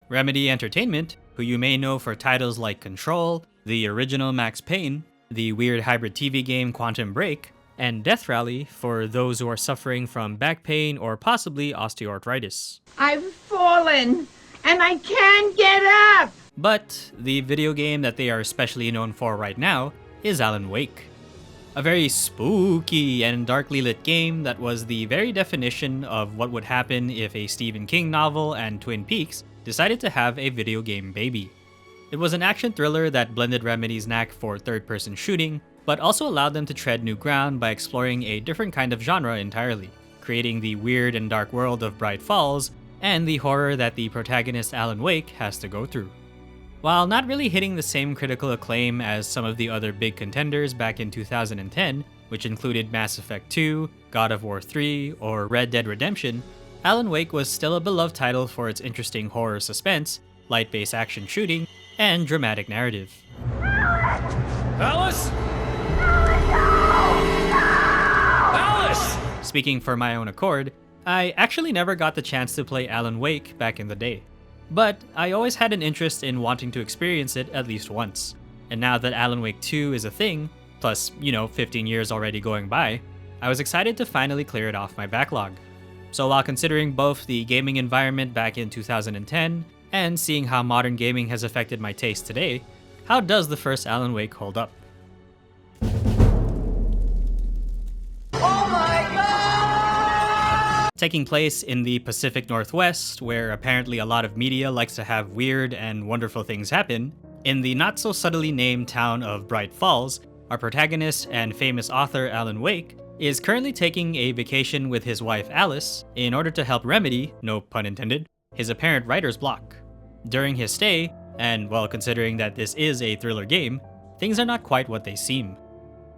Remedy Entertainment, who you may know for titles like Control, the original Max Payne, the weird hybrid TV game Quantum Break, and Death Rally for those who are suffering from back pain or possibly osteoarthritis. I've fallen, and I can't get up! But the video game that they are especially known for right now is Alan Wake. A very spooky and darkly lit game that was the very definition of what would happen if a Stephen King novel and Twin Peaks decided to have a video game baby. It was an action thriller that blended Remedy's knack for third-person shooting, but also allowed them to tread new ground by exploring a different kind of genre entirely, creating the weird and dark world of Bright Falls and the horror that the protagonist Alan Wake has to go through. While not really hitting the same critical acclaim as some of the other big contenders back in 2010, which included Mass Effect 2, God of War 3, or Red Dead Redemption, Alan Wake was still a beloved title for its interesting horror suspense, light-based action shooting, and dramatic narrative. Alice? Alice! Speaking for my own accord, I actually never got the chance to play Alan Wake back in the day. But I always had an interest in wanting to experience it at least once. And now that Alan Wake 2 is a thing, plus, 15 years already going by, I was excited to finally clear it off my backlog. So while considering both the gaming environment back in 2010 and seeing how modern gaming has affected my taste today, how does the first Alan Wake hold up? Taking place in the Pacific Northwest, where apparently a lot of media likes to have weird and wonderful things happen, in the not-so-subtly named town of Bright Falls, our protagonist and famous author Alan Wake is currently taking a vacation with his wife Alice in order to help remedy, no pun intended, his apparent writer's block. During his stay, and well considering that this is a thriller game, things are not quite what they seem.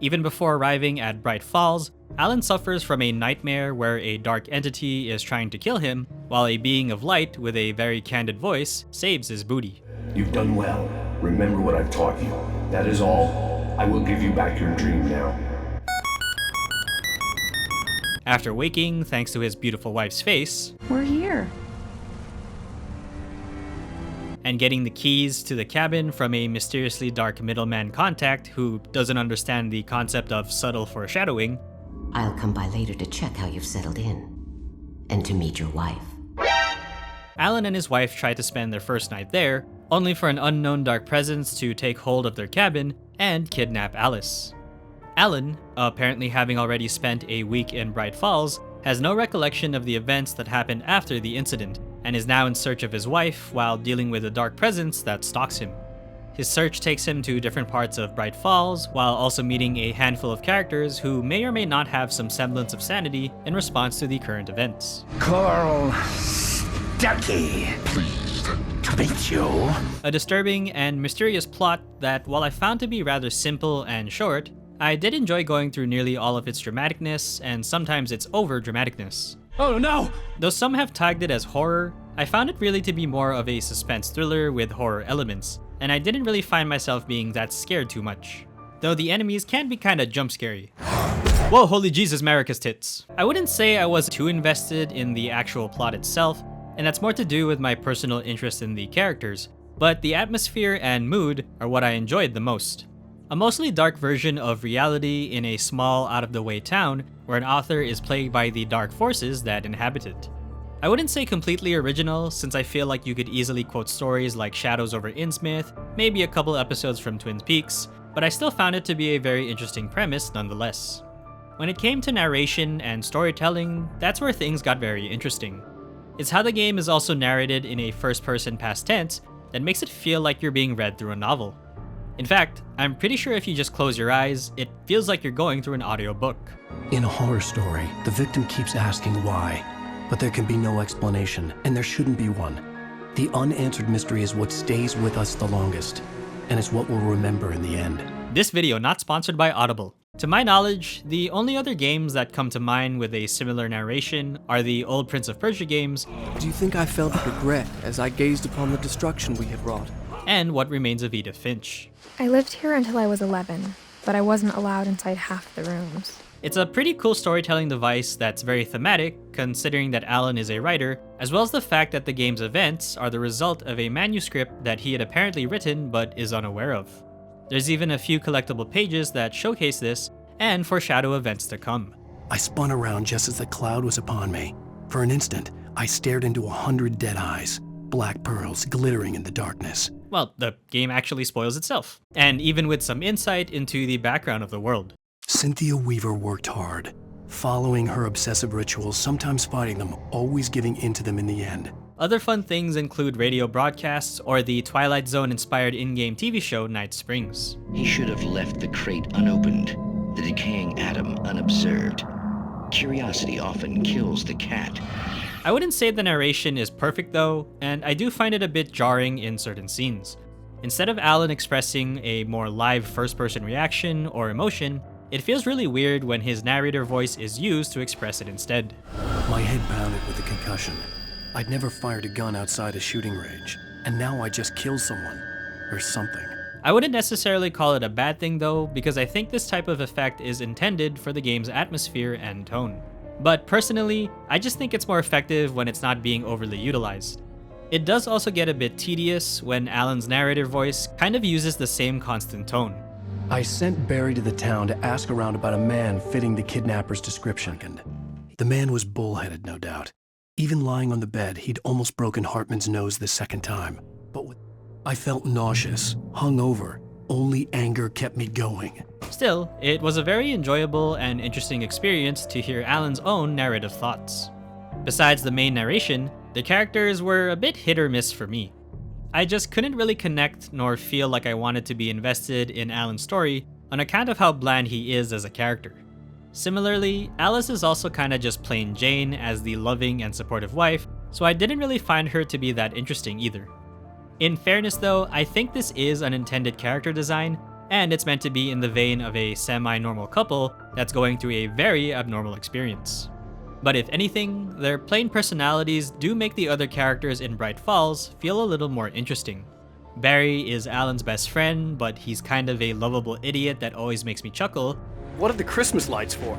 Even before arriving at Bright Falls, Alan suffers from a nightmare where a dark entity is trying to kill him, while a being of light with a very candid voice saves his booty. You've done well. Remember what I've taught you. That is all. I will give you back your dream now. After waking, thanks to his beautiful wife's face, We're here. and getting the keys to the cabin from a mysteriously dark middleman contact who doesn't understand the concept of subtle foreshadowing, I'll come by later to check how you've settled in. And to meet your wife. Alan and his wife try to spend their first night there, only for an unknown dark presence to take hold of their cabin and kidnap Alice. Alan, apparently having already spent a week in Bright Falls, has no recollection of the events that happened after the incident, and is now in search of his wife while dealing with a dark presence that stalks him. His search takes him to different parts of Bright Falls, while also meeting a handful of characters who may or may not have some semblance of sanity in response to the current events. Carl Stuckey. Pleased to meet you. A disturbing and mysterious plot that, while I found to be rather simple and short, I did enjoy going through nearly all of its dramaticness and sometimes its over-dramaticness. Oh no! Though some have tagged it as horror, I found it really to be more of a suspense thriller with horror elements, and I didn't really find myself being that scared too much. Though the enemies can be kinda jump scary. Whoa, holy Jesus, Maricus tits. I wouldn't say I was too invested in the actual plot itself, and that's more to do with my personal interest in the characters, but the atmosphere and mood are what I enjoyed the most. A mostly dark version of reality in a small, out-of-the-way town where an author is plagued by the dark forces that inhabit it. I wouldn't say completely original, since I feel like you could easily quote stories like Shadows over Innsmouth, maybe a couple episodes from Twin Peaks, but I still found it to be a very interesting premise nonetheless. When it came to narration and storytelling, that's where things got very interesting. It's how the game is also narrated in a first-person past tense that makes it feel like you're being read through a novel. In fact, I'm pretty sure if you just close your eyes, it feels like you're going through an audiobook. In a horror story, the victim keeps asking why, but there can be no explanation, and there shouldn't be one. The unanswered mystery is what stays with us the longest, and it's what we'll remember in the end. This video not sponsored by Audible. To my knowledge, the only other games that come to mind with a similar narration are the old Prince of Persia games. Do you think I felt regret as I gazed upon the destruction we had wrought? And What Remains of Edith Finch. I lived here until I was 11, but I wasn't allowed inside half the rooms. It's a pretty cool storytelling device that's very thematic, considering that Alan is a writer, as well as the fact that the game's events are the result of a manuscript that he had apparently written but is unaware of. There's even a few collectible pages that showcase this and foreshadow events to come. I spun around just as the cloud was upon me. For an instant, I stared into 100 dead eyes, black pearls glittering in the darkness. Well, the game actually spoils itself, and even with some insight into the background of the world. Cynthia Weaver worked hard, following her obsessive rituals, sometimes fighting them, always giving in to them in the end. Other fun things include radio broadcasts or the Twilight Zone-inspired in-game TV show Night Springs. He should have left the crate unopened, the decaying atom unobserved. Curiosity often kills the cat. I wouldn't say the narration is perfect though, and I do find it a bit jarring in certain scenes. Instead of Alan expressing a more live first-person reaction or emotion, it feels really weird when his narrator voice is used to express it instead. My head pounded with the concussion. I'd never fired a gun outside a shooting range, and now I just killed someone, or something. I wouldn't necessarily call it a bad thing though, because I think this type of effect is intended for the game's atmosphere and tone. But personally, I just think it's more effective when it's not being overly utilized. It does also get a bit tedious when Alan's narrator voice kind of uses the same constant tone. I sent Barry to the town to ask around about a man fitting the kidnapper's description. The man was bullheaded, no doubt. Even lying on the bed, he'd almost broken Hartman's nose the second time. But I felt nauseous, hungover. Only anger kept me going. Still, it was a very enjoyable and interesting experience to hear Alan's own narrative thoughts. Besides the main narration, the characters were a bit hit or miss for me. I just couldn't really connect nor feel like I wanted to be invested in Alan's story on account of how bland he is as a character. Similarly, Alice is also kinda just plain Jane as the loving and supportive wife, so I didn't really find her to be that interesting either. In fairness though, I think this is an intended character design, and it's meant to be in the vein of a semi-normal couple that's going through a very abnormal experience. But if anything, their plain personalities do make the other characters in Bright Falls feel a little more interesting. Barry is Alan's best friend, but he's kind of a lovable idiot that always makes me chuckle. What are the Christmas lights for?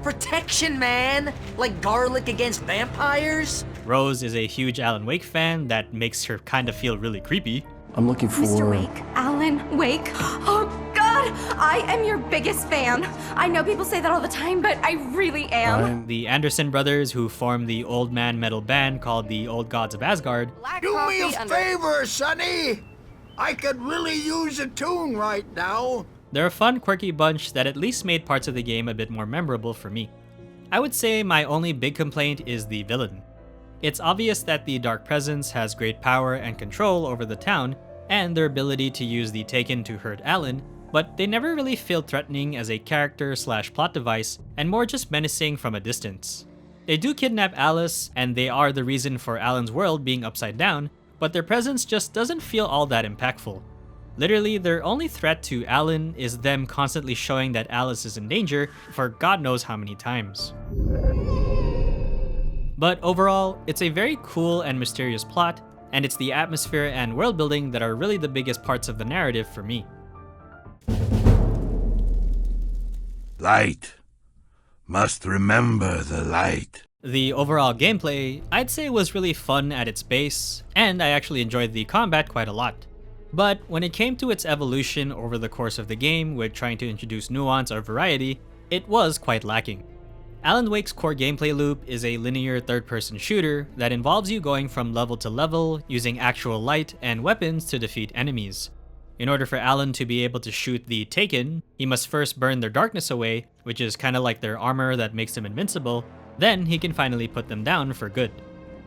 Protection, man! Like garlic against vampires? Rose is a huge Alan Wake fan that makes her kind of feel really creepy. I'm looking for... Mr. Wake. Alan Wake. Oh God, I am your biggest fan. I know people say that all the time, but I really am. The Anderson brothers, who form the old man metal band called the Old Gods of Asgard. Do me a favor, Sonny! I could really use a tune right now. They're a fun, quirky bunch that at least made parts of the game a bit more memorable for me. I would say my only big complaint is the villain. It's obvious that the Dark Presence has great power and control over the town, and their ability to use the Taken to hurt Alan, but they never really feel threatening as a character/plot device, and more just menacing from a distance. They do kidnap Alice, and they are the reason for Alan's world being upside down, but their presence just doesn't feel all that impactful. Literally, their only threat to Alan is them constantly showing that Alice is in danger for God knows how many times. But overall, it's a very cool and mysterious plot, and it's the atmosphere and world building that are really the biggest parts of the narrative for me. Light. Must remember the light. The overall gameplay, I'd say, was really fun at its base, and I actually enjoyed the combat quite a lot. But when it came to its evolution over the course of the game with trying to introduce nuance or variety, it was quite lacking. Alan Wake's core gameplay loop is a linear third-person shooter that involves you going from level to level using actual light and weapons to defeat enemies. In order for Alan to be able to shoot the Taken, he must first burn their darkness away, which is kinda like their armor that makes them invincible, then he can finally put them down for good.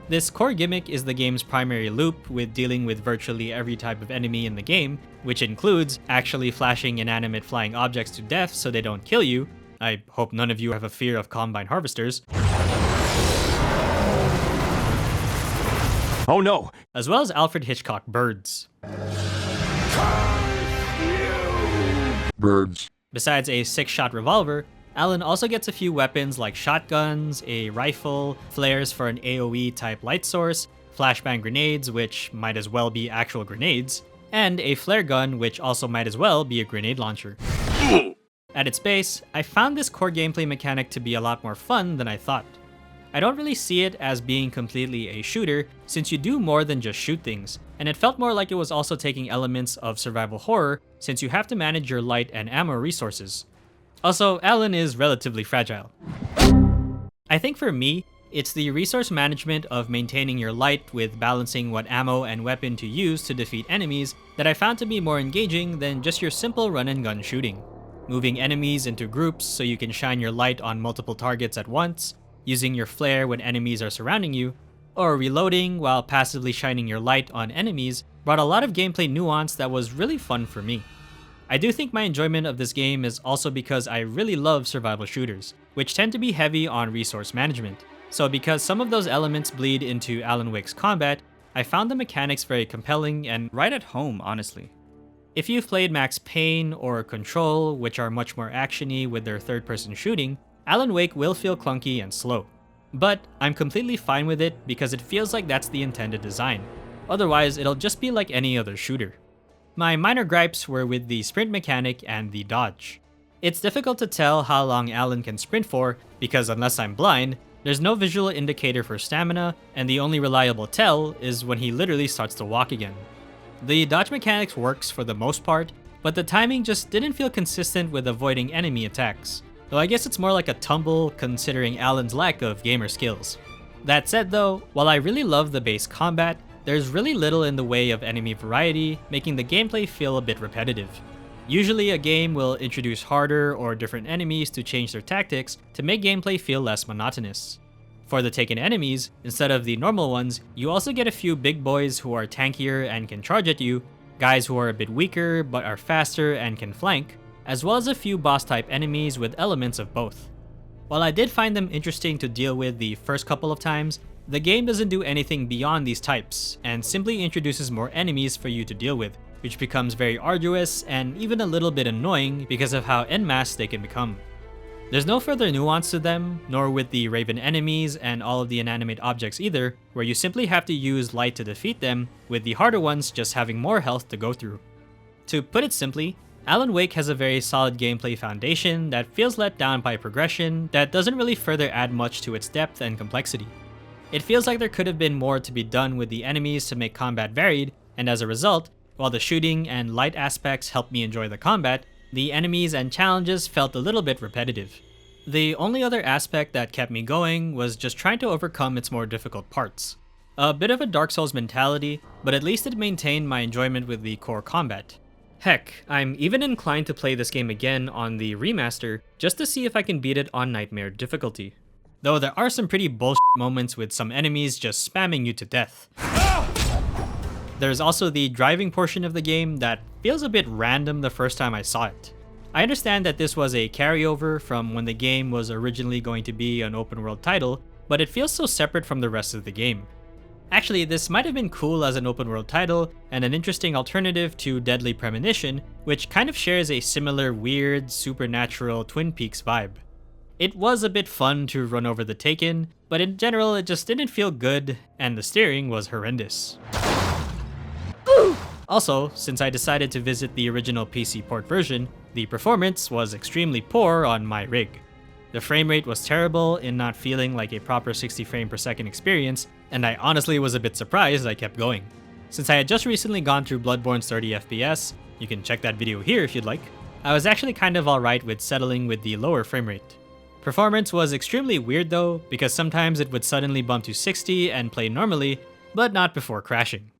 This core gimmick is the game's primary loop, with dealing with virtually every type of enemy in the game, which includes actually flashing inanimate flying objects to death so they don't kill you. I hope none of you have a fear of combine harvesters. Oh no! As well as Alfred Hitchcock birds. Birds. Besides a 6-shot revolver, Alan also gets a few weapons like shotguns, a rifle, flares for an AoE type light source, flashbang grenades, which might as well be actual grenades, and a flare gun, which also might as well be a grenade launcher. At its base, I found this core gameplay mechanic to be a lot more fun than I thought. I don't really see it as being completely a shooter, since you do more than just shoot things, and it felt more like it was also taking elements of survival horror, since you have to manage your light and ammo resources. Also, Alan is relatively fragile. I think for me, it's the resource management of maintaining your light with balancing what ammo and weapon to use to defeat enemies that I found to be more engaging than just your simple run and gun shooting. Moving enemies into groups so you can shine your light on multiple targets at once, using your flare when enemies are surrounding you, or reloading while passively shining your light on enemies brought a lot of gameplay nuance that was really fun for me. I do think my enjoyment of this game is also because I really love survival shooters, which tend to be heavy on resource management. So because some of those elements bleed into Alan Wake's combat, I found the mechanics very compelling and right at home, honestly. If you've played Max Payne or Control, which are much more actiony with their third-person shooting, Alan Wake will feel clunky and slow. But I'm completely fine with it because it feels like that's the intended design. Otherwise, it'll just be like any other shooter. My minor gripes were with the sprint mechanic and the dodge. It's difficult to tell how long Alan can sprint for because unless I'm blind, there's no visual indicator for stamina, and the only reliable tell is when he literally starts to walk again. The dodge mechanics works for the most part, but the timing just didn't feel consistent with avoiding enemy attacks, though I guess it's more like a tumble considering Alan's lack of gamer skills. That said though, while I really love the base combat, there's really little in the way of enemy variety, making the gameplay feel a bit repetitive. Usually a game will introduce harder or different enemies to change their tactics to make gameplay feel less monotonous. For the taken enemies, instead of the normal ones, you also get a few big boys who are tankier and can charge at you, guys who are a bit weaker but are faster and can flank, as well as a few boss type enemies with elements of both. While I did find them interesting to deal with the first couple of times, the game doesn't do anything beyond these types, and simply introduces more enemies for you to deal with, which becomes very arduous and even a little bit annoying because of how en masse they can become. There's no further nuance to them, nor with the Raven enemies and all of the inanimate objects either, where you simply have to use light to defeat them, with the harder ones just having more health to go through. To put it simply, Alan Wake has a very solid gameplay foundation that feels let down by progression that doesn't really further add much to its depth and complexity. It feels like there could have been more to be done with the enemies to make combat varied, and as a result, while the shooting and light aspects helped me enjoy the combat, the enemies and challenges felt a little bit repetitive. The only other aspect that kept me going was just trying to overcome its more difficult parts. A bit of a Dark Souls mentality, but at least it maintained my enjoyment with the core combat. Heck, I'm even inclined to play this game again on the remaster just to see if I can beat it on Nightmare difficulty. Though there are some pretty bullshit moments with some enemies just spamming you to death. There's also the driving portion of the game that feels a bit random the first time I saw it. I understand that this was a carryover from when the game was originally going to be an open world title, but it feels so separate from the rest of the game. Actually, this might have been cool as an open world title and an interesting alternative to Deadly Premonition, which kind of shares a similar weird, supernatural Twin Peaks vibe. It was a bit fun to run over the Taken, but in general it just didn't feel good, and the steering was horrendous. Also, since I decided to visit the original PC port version, the performance was extremely poor on my rig. The frame rate was terrible in not feeling like a proper 60 frame per second experience, and I honestly was a bit surprised I kept going. Since I had just recently gone through Bloodborne's 30 FPS, you can check that video here if you'd like, I was actually kind of alright with settling with the lower frame rate. Performance was extremely weird though, because sometimes it would suddenly bump to 60 and play normally, but not before crashing.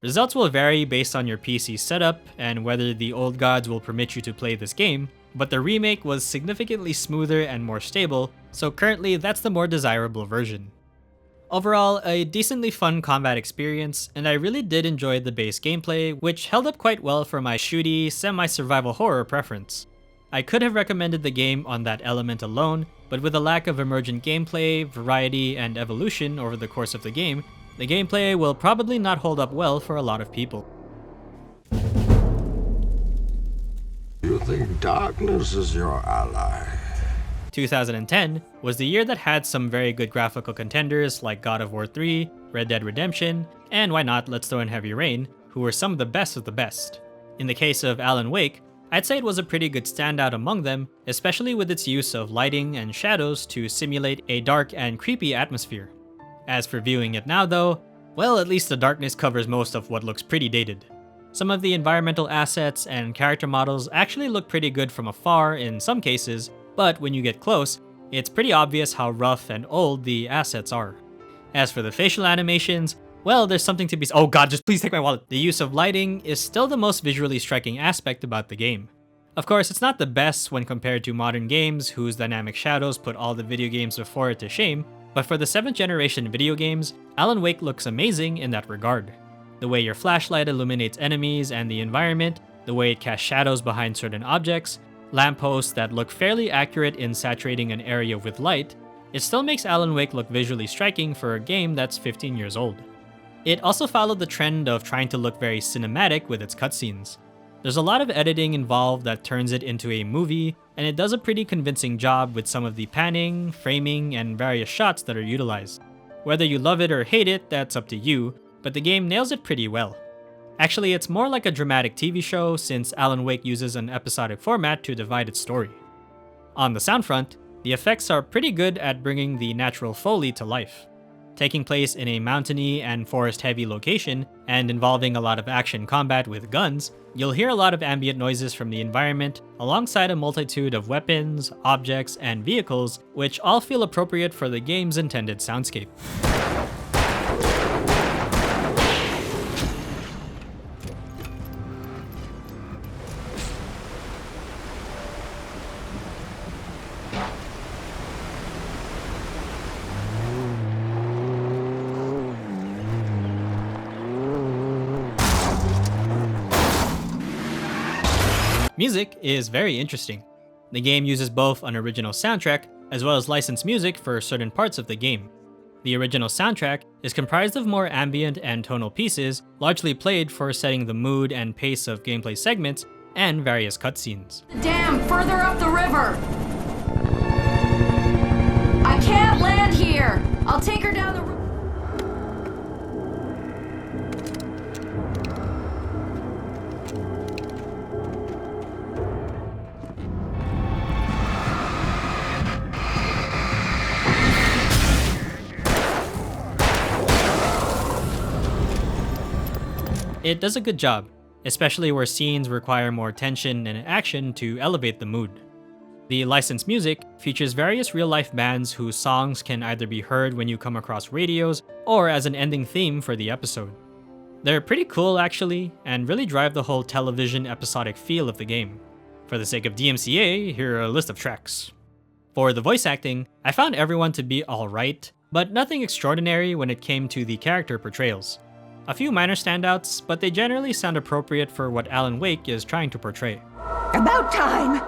Results will vary based on your PC setup and whether the old gods will permit you to play this game, but the remake was significantly smoother and more stable, so currently that's the more desirable version. Overall, a decently fun combat experience, and I really did enjoy the base gameplay, which held up quite well for my shooty, semi-survival horror preference. I could have recommended the game on that element alone, but with a lack of emergent gameplay, variety, and evolution over the course of the gameplay will probably not hold up well for a lot of people. You think darkness is your ally? 2010 was the year that had some very good graphical contenders like God of War 3, Red Dead Redemption, and why not, let's throw in Heavy Rain, who were some of the best of the best. In the case of Alan Wake, I'd say it was a pretty good standout among them, especially with its use of lighting and shadows to simulate a dark and creepy atmosphere. As for viewing it now though, well, at least the darkness covers most of what looks pretty dated. Some of the environmental assets and character models actually look pretty good from afar in some cases, but when you get close, it's pretty obvious how rough and old the assets are. As for the facial animations, well, there's something to be— oh god, just please take my wallet. The use of lighting is still the most visually striking aspect about the game. Of course, it's not the best when compared to modern games whose dynamic shadows put all the video games before it to shame, but for the 7th generation video games, Alan Wake looks amazing in that regard. The way your flashlight illuminates enemies and the environment, the way it casts shadows behind certain objects, lampposts that look fairly accurate in saturating an area with light, it still makes Alan Wake look visually striking for a game that's 15 years old. It also followed the trend of trying to look very cinematic with its cutscenes. There's a lot of editing involved that turns it into a movie, and it does a pretty convincing job with some of the panning, framing, and various shots that are utilized. Whether you love it or hate it, that's up to you, but the game nails it pretty well. Actually, it's more like a dramatic TV show since Alan Wake uses an episodic format to divide its story. On the sound front, the effects are pretty good at bringing the natural Foley to life. Taking place in a mountainy and forest-heavy location, and involving a lot of action combat with guns, you'll hear a lot of ambient noises from the environment, alongside a multitude of weapons, objects, and vehicles, which all feel appropriate for the game's intended soundscape. Music is very interesting. The game uses both an original soundtrack as well as licensed music for certain parts of the game. The original soundtrack is comprised of more ambient and tonal pieces, largely played for setting the mood and pace of gameplay segments and various cutscenes. Damn, further up the river! I can't land here! I'll take her down the river. It does a good job, especially where scenes require more tension and action to elevate the mood. The licensed music features various real-life bands whose songs can either be heard when you come across radios or as an ending theme for the episode. They're pretty cool actually, and really drive the whole television episodic feel of the game. For the sake of DMCA, here are a list of tracks. For the voice acting, I found everyone to be alright, but nothing extraordinary when it came to the character portrayals. A few minor standouts, but they generally sound appropriate for what Alan Wake is trying to portray. About time!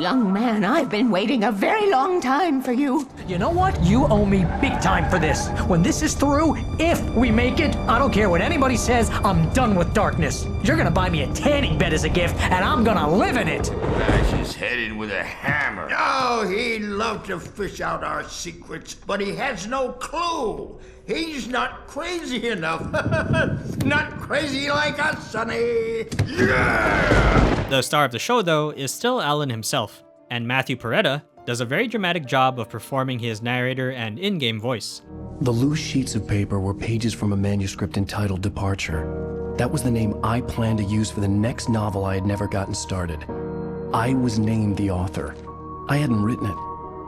Young man, I've been waiting a very long time for you. You know what? You owe me big time for this. When this is through, if we make it, I don't care what anybody says, I'm done with darkness. You're gonna buy me a tanning bed as a gift, and I'm gonna live in it. Bash his head in with a hammer. Oh, he'd love to fish out our secrets, but he has no clue. He's not crazy enough. Not crazy like us, Sonny. Yeah! The star of the show, though, is still Alan himself, and Matthew Peretta does a very dramatic job of performing his narrator and in-game voice. The loose sheets of paper were pages from a manuscript entitled Departure. That was the name I planned to use for the next novel I had never gotten started. I was named the author. I hadn't written it.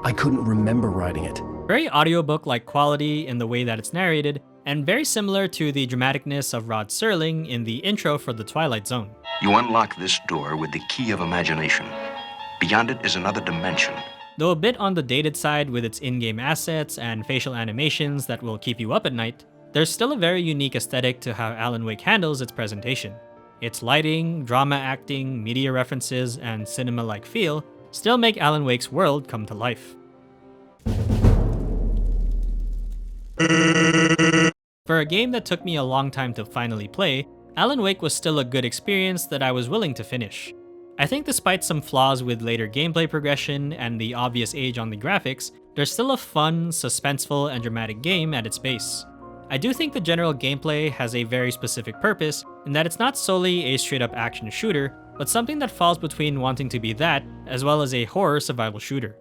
I couldn't remember writing it. Very audiobook-like quality in the way that it's narrated, and very similar to the dramaticness of Rod Serling in the intro for The Twilight Zone. You unlock this door with the key of imagination. Beyond it is another dimension. Though a bit on the dated side with its in-game assets and facial animations that will keep you up at night, there's still a very unique aesthetic to how Alan Wake handles its presentation. Its lighting, drama acting, media references, and cinema-like feel still make Alan Wake's world come to life. For a game that took me a long time to finally play, Alan Wake was still a good experience that I was willing to finish. I think despite some flaws with later gameplay progression and the obvious age on the graphics, there's still a fun, suspenseful, and dramatic game at its base. I do think the general gameplay has a very specific purpose in that it's not solely a straight-up action shooter, but something that falls between wanting to be that as well as a horror survival shooter.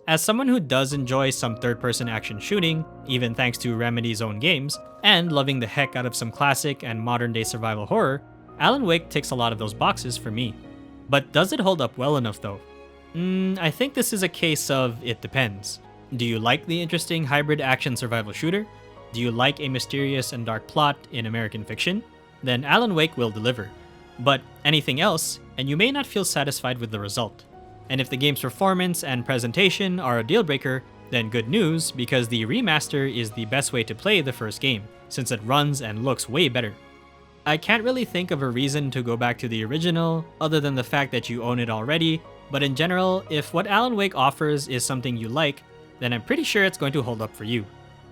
As someone who does enjoy some third-person action shooting, even thanks to Remedy's own games, and loving the heck out of some classic and modern-day survival horror, Alan Wake ticks a lot of those boxes for me. But does it hold up well enough though? I think this is a case of it depends. Do you like the interesting hybrid action survival shooter? Do you like a mysterious and dark plot in American fiction? Then Alan Wake will deliver. But anything else, and you may not feel satisfied with the result. And if the game's performance and presentation are a deal breaker, then good news, because the remaster is the best way to play the first game, since it runs and looks way better. I can't really think of a reason to go back to the original, other than the fact that you own it already, but in general, if what Alan Wake offers is something you like, then I'm pretty sure it's going to hold up for you.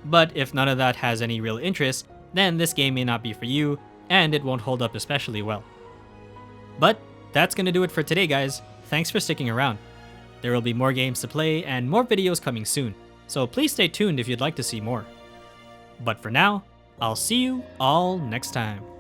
But if none of that has any real interest, then this game may not be for you, and it won't hold up especially well. But that's gonna do it for today, guys. Thanks for sticking around. There will be more games to play and more videos coming soon, so please stay tuned if you'd like to see more. But for now, I'll see you all next time.